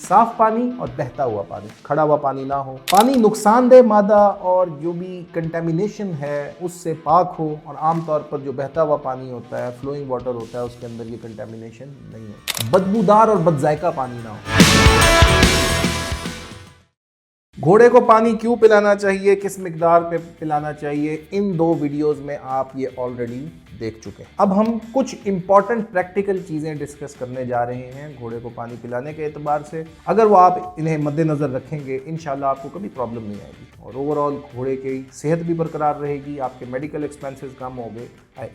साफ पानी और बहता हुआ पानी, खड़ा हुआ पानी ना हो। पानी नुकसानदेह मादा और जो भी कंटेमिनेशन है उससे पाक हो, और आमतौर पर जो बहता हुआ पानी होता है, फ्लोइंग वाटर होता है, उसके अंदर ये कंटेमिनेशन नहीं होता। बदबूदार और बदजायका पानी ना हो। घोड़े को पानी क्यों पिलाना चाहिए, किस मिकदार पे पिलाना चाहिए, इन 2 वीडियोस में आप ये ऑलरेडी देख चुके हैं। अब हम कुछ इंपॉर्टेंट प्रैक्टिकल चीज़ें डिस्कस करने जा रहे हैं घोड़े को पानी पिलाने के एतबार से। अगर वो आप इन्हें मद्देनज़र रखेंगे, इंशाल्लाह आपको कभी प्रॉब्लम नहीं आएगी और ओवरऑल घोड़े की सेहत भी बरकरार रहेगी, आपके मेडिकल एक्सपेंसेस कम होंगे,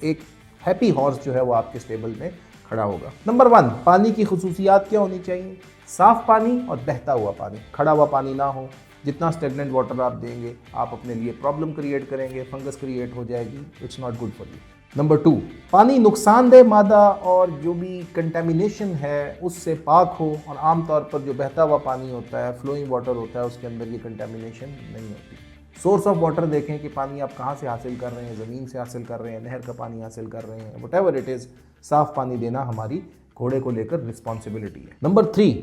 एक हैप्पी हॉर्स जो है वो आपके स्टेबल में खड़ा होगा। नंबर 1, पानी की खुसूसियात क्या होनी चाहिए? साफ पानी और बहता हुआ पानी, खड़ा हुआ पानी ना हो। जितना स्टेगनेंट वाटर आप देंगे, आप अपने लिए प्रॉब्लम क्रिएट करेंगे, फंगस क्रिएट हो जाएगी, it's not good for you. Number 2, पानी नुकसानदेह मादा और जो भी कंटेमिनेशन है उससे पाक हो, और आमतौर पर जो बहता हुआ पानी होता है, फ्लोइंग वाटर होता है, उसके अंदर ये कंटेमिनेशन नहीं होती। सोर्स ऑफ वाटर देखें कि पानी आप कहाँ से हासिल कर रहे हैं, ज़मीन से हासिल कर रहे हैं, नहर का पानी हासिल कर रहे हैं, व्हाटएवर इट इज़, साफ़ पानी देना हमारी घोड़े को लेकर रिस्पॉन्सिबिलिटी है। नंबर 3,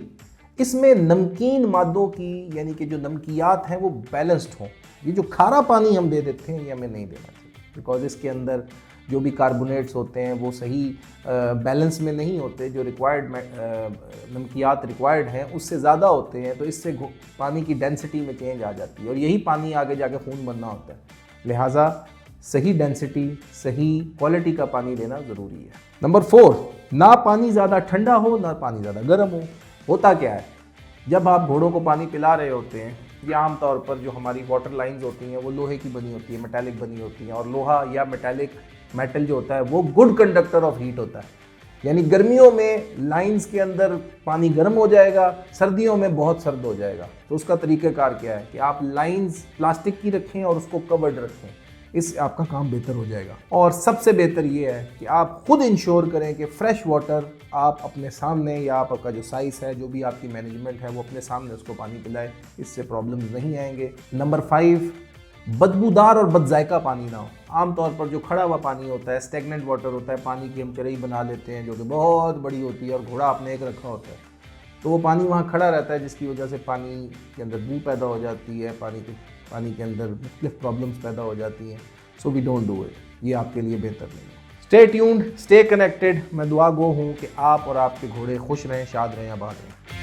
इसमें नमकीन मादों की, यानी कि जो नमकियात हैं वो बैलेंस्ड हों। ये जो खारा पानी हम दे देते हैं ये हमें नहीं देना चाहिए, बिकॉज इसके अंदर जो भी कार्बोनेट्स होते हैं वो सही बैलेंस में नहीं होते, जो रिक्वायर्ड नमकियात रिक्वायर्ड हैं उससे ज़्यादा होते हैं, तो इससे पानी की डेंसिटी में चेंज आ जाती है और यही पानी आगे जाके खून बनना होता है। लिहाजा सही डेंसिटी, सही क्वालिटी का पानी देना ज़रूरी है। नंबर 4, ना पानी ज़्यादा ठंडा हो ना पानी ज़्यादा गर्म हो। होता क्या है, जब आप घोड़ों को पानी पिला रहे होते हैं, ये आमतौर पर जो हमारी वाटर लाइंस होती हैं वो लोहे की बनी होती है, मेटालिक बनी होती हैं, और लोहा या मेटल जो होता है वो गुड कंडक्टर ऑफ हीट होता है। यानी गर्मियों में लाइंस के अंदर पानी गर्म हो जाएगा, सर्दियों में बहुत सर्द हो जाएगा। तो उसका तरीक़ाकार क्या है कि आप लाइंस प्लास्टिक की रखें और उसको कवर्ड रखें, इससे आपका काम बेहतर हो जाएगा। और सबसे बेहतर ये है कि आप खुद इंश्योर करें कि फ्रेश वाटर आप अपने सामने, या आपका जो साइज़ है, जो भी आपकी मैनेजमेंट है, वो अपने सामने उसको पानी पिलाए, इससे प्रॉब्लम्स नहीं आएंगे। नंबर 5, बदबूदार और बदजायका पानी ना हो। आमतौर पर जो खड़ा हुआ पानी होता है, स्टेगनेंट वाटर होता है, पानी की हम चरई बना लेते हैं जो कि बहुत बड़ी होती है और घोड़ा आपने एक रखा होता है, तो वो पानी वहाँ खड़ा रहता है, जिसकी वजह से पानी के अंदर बू पैदा हो जाती है, पानी के अंदर मुख्तलिफ प्रॉब्लम्स पैदा हो जाती हैं। So we don't do it, ये आपके लिए बेहतर नहीं है। Stay tuned, stay connected. मैं दुआ गो हूँ कि आप और आपके घोड़े खुश रहें, शाद रहें, आबाद रहें।